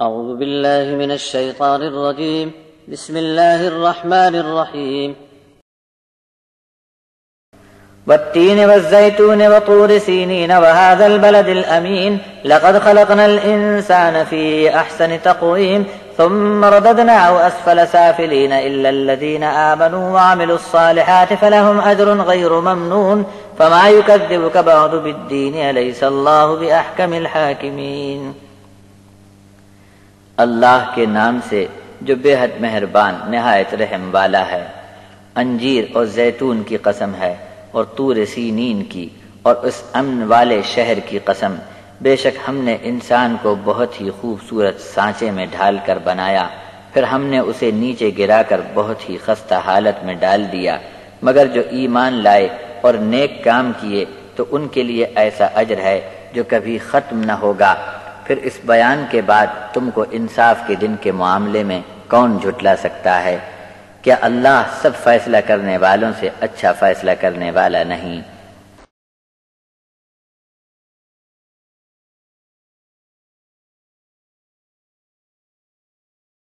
أعوذ بالله من الشيطان الرجيم. بسم الله الرحمن الرحيم. والتين والزيتون وطور سينين وهذا البلد الأمين لقد خلقنا الإنسان في أحسن تقويم ثم رددناه أسفل سافلين إلا الذين آمنوا وعملوا الصالحات فلهم أجر غير ممنون فما يكذبك بعد بالدين أليس الله بأحكم الحاكمين. اللہ کے نام سے جو بے حد مہربان نہایت رحم والا ہے. انجیر اور زیتون کی قسم ہے اور طور سینین کی اور اس امن والے شہر کی قسم. بے شک ہم نے انسان کو بہت ہی خوبصورت سانچے میں ڈھال کر بنایا، پھر ہم نے اسے نیچے گرا کر بہت ہی خستہ حالت میں ڈال دیا، مگر جو ایمان لائے اور نیک کام کیے تو ان کے لیے ایسا اجر ہے جو کبھی ختم نہ ہوگا. پھر اس بیان کے بعد تم کو انصاف کے دن کے معاملے میں کون جھٹلا سکتا ہے؟ کیا اللہ سب فیصلہ کرنے والوں سے اچھا فیصلہ کرنے والا نہیں؟